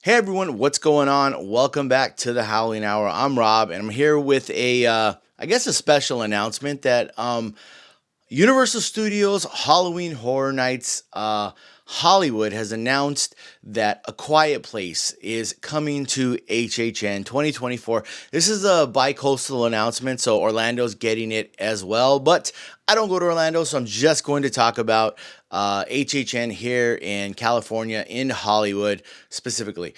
Hey everyone, what's going on? Welcome back to the Howling Hour. I'm Rob, and I'm here with I guess, a special announcement that Universal Studios Halloween Horror Nights Hollywood has announced that A Quiet Place is coming to HHN 2024. This is a bi-coastal announcement, so Orlando's getting it as well. But I don't go to Orlando, so I'm just going to talk about HHN here in California, in Hollywood specifically.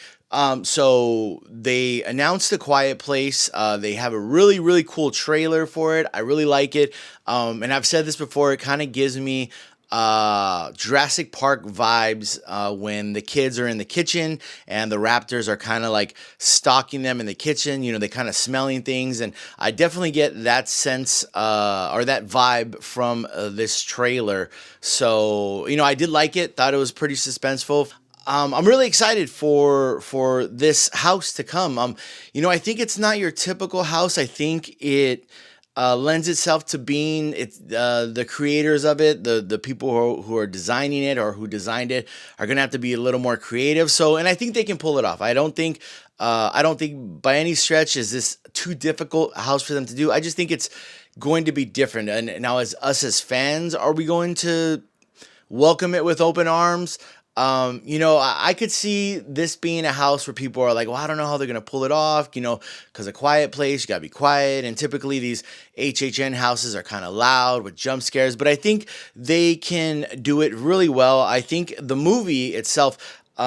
So they announced A Quiet Place. They have a really, really cool trailer for it. I really like it. And I've said this before, it kind of gives me Jurassic Park vibes when the kids are in the kitchen and the raptors are kind of like stalking them in the kitchen. You know, they kind of smelling things. And I definitely get that sense or that vibe from this trailer. So, you know, I did like it. Thought it was pretty suspenseful. I'm really excited for this house to come. You know, I think it's not your typical house. I think it lends itself to being the creators of it, the people who are designing it or who designed it are gonna have to be a little more creative. So, and I think they can pull it off. I don't think by any stretch is this too difficult a house for them to do. I just think it's going to be different. And now, as us as fans, are we going to welcome it with open arms? You know, I could see this being a house where people are like, well, I don't know how they're going to pull it off, you know, because A Quiet Place, you got to be quiet. And typically these HHN houses are kind of loud with jump scares, but I think they can do it really well. I think the movie itself, you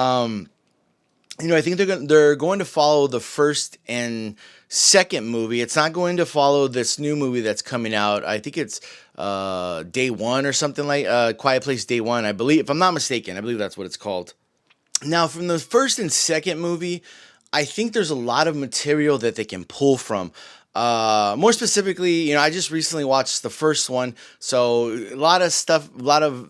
know, I think they're going to follow the first and second movie. It's not going to follow this new movie that's coming out. I think it's Day One or something like Quiet Place Day One. I believe, if I'm not mistaken, I believe that's what it's called. Now, from the first and second movie, I think there's a lot of material that they can pull from. More specifically, you know, I just recently watched the first one, so a lot of stuff, a lot of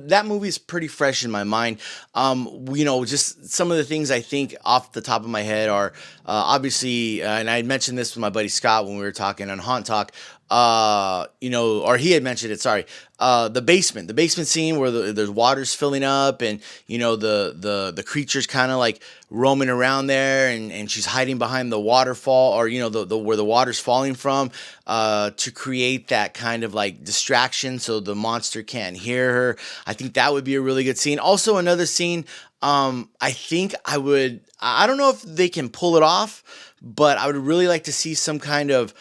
that movie is pretty fresh in my mind. You know, just some of the things I think off the top of my head are obviously, and I mentioned this with my buddy Scott when we were talking on Haunt Talk. You know, or he had mentioned it. Sorry, the basement scene where there's water's filling up, and you know the creature's kind of like roaming around there, and she's hiding behind the waterfall, or you know the where the water's falling from, to create that kind of like distraction so the monster can't hear her. I think that would be a really good scene. Also, another scene. I think I don't know if they can pull it off, but I would really like to see some kind of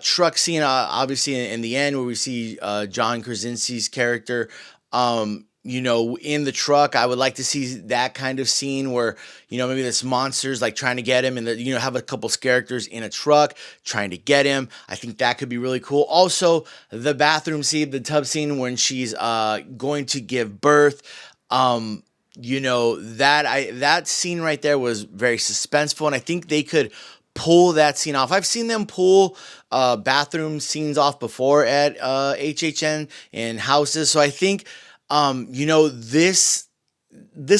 truck scene, obviously in the end, where we see John Krasinski's character, you know, in the truck. I would like to see that kind of scene where, you know, maybe this monster's like trying to get him, and you know, have a couple characters in a truck trying to get him. I think that could be really cool. Also, the bathroom scene, the tub scene when she's going to give birth. You know, that scene right there was very suspenseful, and I think they could pull that scene off. I've seen them pull bathroom scenes off before at HHN in houses, so I think you know, this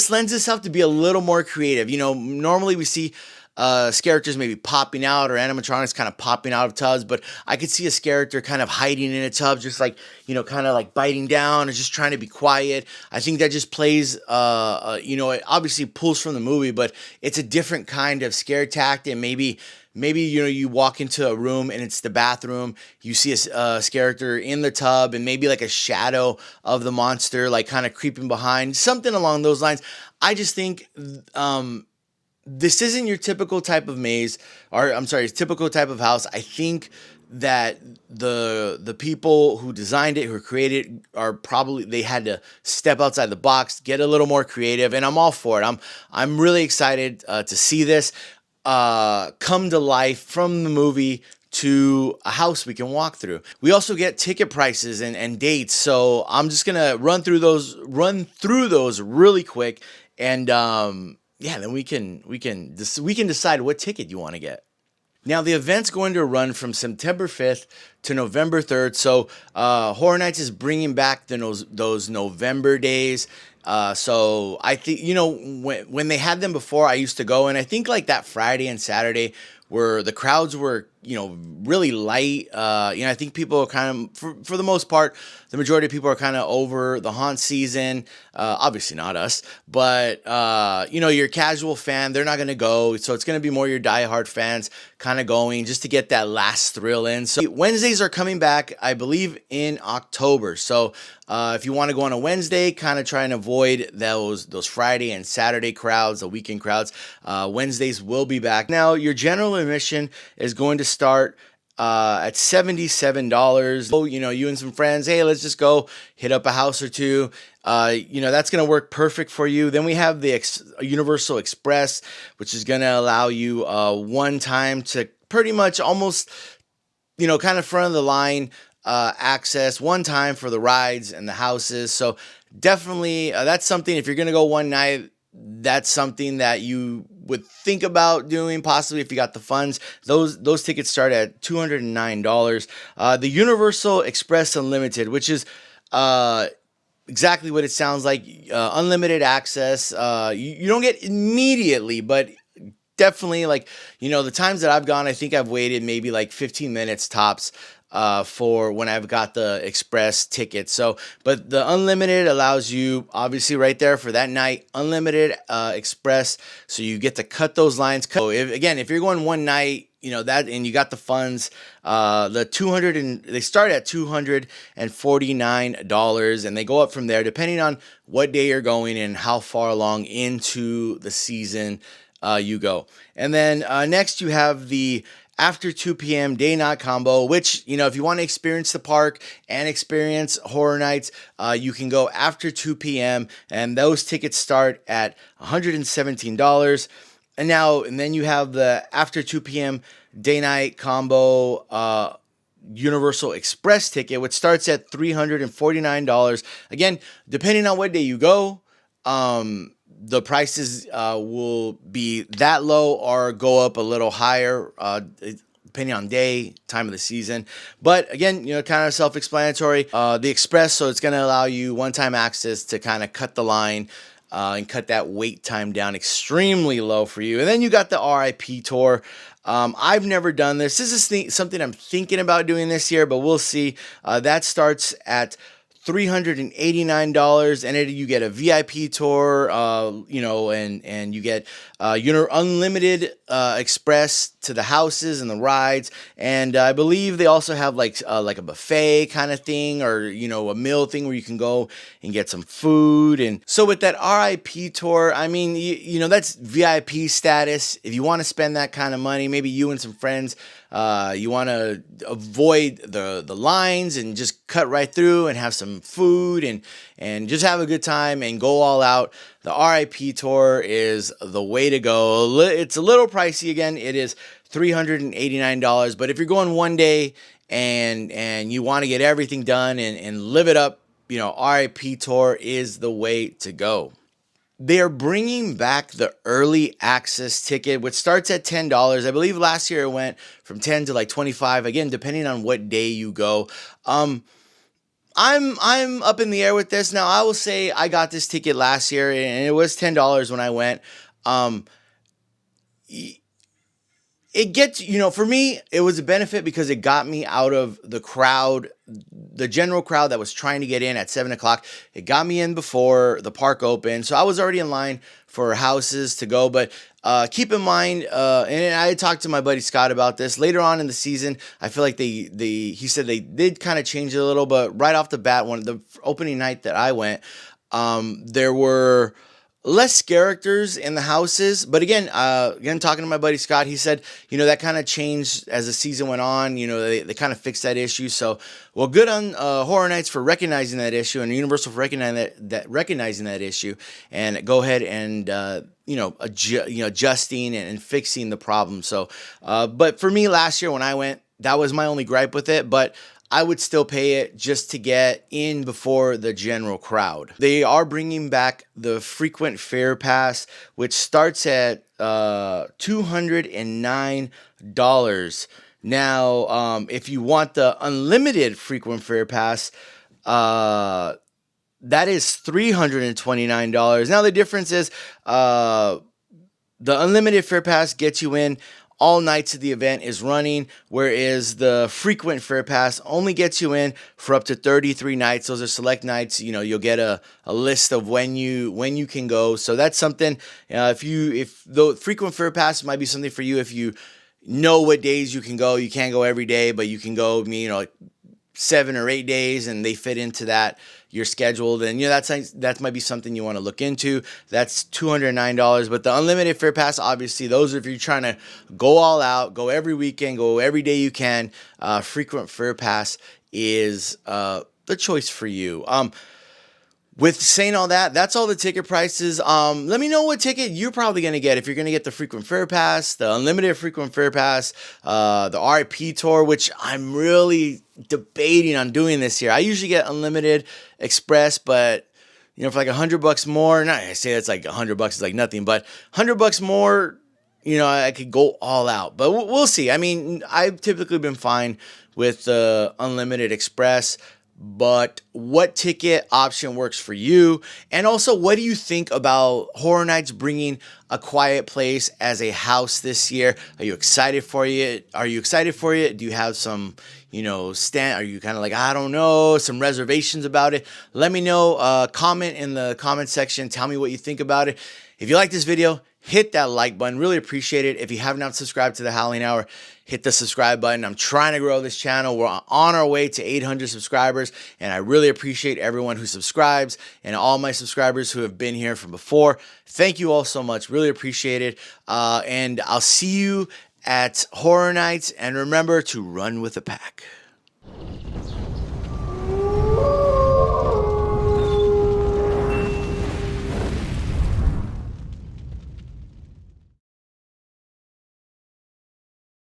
lends itself to be a little more creative. You know, normally we see characters maybe popping out, or animatronics kind of popping out of tubs, but I could see a character kind of hiding in a tub, just like, you know, kind of like biting down or just trying to be quiet. I think that just plays, you know, it obviously pulls from the movie, but it's a different kind of scare tactic. And maybe, you know, you walk into a room and it's the bathroom, you see a character in the tub, and maybe like a shadow of the monster, like kind of creeping behind, something along those lines. I just think, this isn't your typical type of maze, or I'm sorry, typical type of house. I think that the people who designed it, who created it, are probably, they had to step outside the box, get a little more creative, and I'm all for it. I'm really excited to see this come to life from the movie to a house we can walk through. We also get ticket prices and dates, so I'm just gonna run through those really quick, and yeah, then we can decide what ticket you want to get. Now, the event's going to run from September 5th to November 3rd. So Horror Nights is bringing back those November days. So I think, you know, when they had them before, I used to go, and I think like that Friday and Saturday were the crowds were really light. I think people are kind of for the most part, the majority of people are kind of over the haunt season. Obviously not us, but your casual fan, they're not going to go. So it's going to be more your diehard fans kind of going just to get that last thrill in. So Wednesdays are coming back, I believe, in October. So if you want to go on a Wednesday, kind of try and avoid those Friday and Saturday crowds, the weekend crowds. Wednesdays will be back. Now, your general admission is going to start at $77. So, you and some friends, hey, let's just go hit up a house or two. That's going to work perfect for you. Then we have the Universal Express, which is going to allow you one time to pretty much almost, kind of front of the line access one time for the rides and the houses. So definitely that's something, if you're going to go one night, that's something that you would think about doing, possibly if you got the funds. Those tickets start at $209. The Universal Express Unlimited, which is exactly what it sounds like, unlimited access. You don't get immediately, but definitely, the times that I've gone, I think I've waited maybe like 15 minutes tops for when I've got the express ticket. So, but the unlimited allows you, obviously, right there for that night, unlimited express. So you get to cut those lines. So if you're going one night, that, and you got the funds, they start at $249, and they go up from there depending on what day you're going and how far along into the season you go. And then next you have the after 2 p.m. day-night combo, which, if you want to experience the park and experience Horror Nights, you can go after 2 p.m. and those tickets start at $117. And then you have the after 2 p.m. day-night combo Universal Express ticket, which starts at $349. Again, depending on what day you go, the prices will be that low or go up a little higher, depending on day, time of the season. But again, kind of self-explanatory. The Express, so it's going to allow you one-time access to kind of cut the line and cut that wait time down extremely low for you. And then you got the RIP tour. I've never done this. This is something I'm thinking about doing this year, but we'll see. That starts at $389, and you get a VIP tour, and you get unlimited express to the houses and the rides, and I believe they also have like a buffet kind of thing, or a meal thing where you can go and get some food. And so with that RIP tour, I mean, that's VIP status. If you want to spend that kind of money, maybe you and some friends, you want to avoid the lines and just cut right through and have some food and just have a good time and go all out. The RIP tour is the way to go. It's a little pricey. Again, it is $389, but if you're going one day and you want to get everything done and live it up, RIP tour is the way to go. They are bringing back the early access ticket, which starts at $10. I believe last year it went from 10 to like 25. Again, depending on what day you go. I'm up in the air with this. Now, I will say I got this ticket last year, and it was $10 when I went. It gets, for me, it was a benefit because it got me out of the crowd, the general crowd that was trying to get in at 7 o'clock. It got me in before the park opened. So I was already in line for houses to go. But keep in mind, and I talked to my buddy Scott about this later on in the season. I feel like he said they did kind of change it a little, but right off the bat, the opening night that I went, there were less characters in the houses. But again, talking to my buddy Scott, he said, that kind of changed as the season went on. They kind of fixed that issue. So, well, good on Horror Nights for recognizing that issue, and Universal for recognizing that issue, and go ahead and adjusting and fixing the problem. So, but for me last year when I went, that was my only gripe with it. But I would still pay it just to get in before the general crowd. They are bringing back the frequent fare pass, which starts at $209. Now, if you want the unlimited frequent fare pass, that is $329. Now, the difference is the unlimited fare pass gets you in all nights of the event is running, whereas the frequent fair pass only gets you in for up to 33 nights. Those are select nights. You know, you'll get a list of when you can go. So that's something. If the frequent fair pass might be something for you if you know what days you can go. You can't go every day, but you can go, like 7 or 8 days, and they fit into that your schedule. Then that might be something you want to look into. That's $209. But the unlimited fair pass, obviously, those are if you're trying to go all out, go every weekend, go every day you can. Frequent fair pass is the choice for you. With saying all that, that's all the ticket prices. Let me know what ticket you're probably going to get. If you're going to get the frequent fair pass, the unlimited frequent fair pass, the RIP tour, which I'm really debating on doing this year. I usually get unlimited express, but for like $100 more, not I say that's like $100 is like nothing, but $100 more, I could go all out. But we'll see. I mean, I've typically been fine with the unlimited express. But what ticket option works for you? And also, what do you think about Horror Nights bringing A Quiet Place as a house this year? Are you excited for it? Do you have some, are you kind of like, I don't know, some reservations about it? Let me know. Comment in the comment section. Tell me what you think about it. If you like this video, hit that like button. Really appreciate it. If you have not subscribed to the Halloween Hour, hit the subscribe button. I'm trying to grow this channel. We're on our way to 800 subscribers, and I really appreciate everyone who subscribes and all my subscribers who have been here from before. Thank you all so much. Really appreciate it. And I'll see you at Horror Nights, and remember to run with the pack.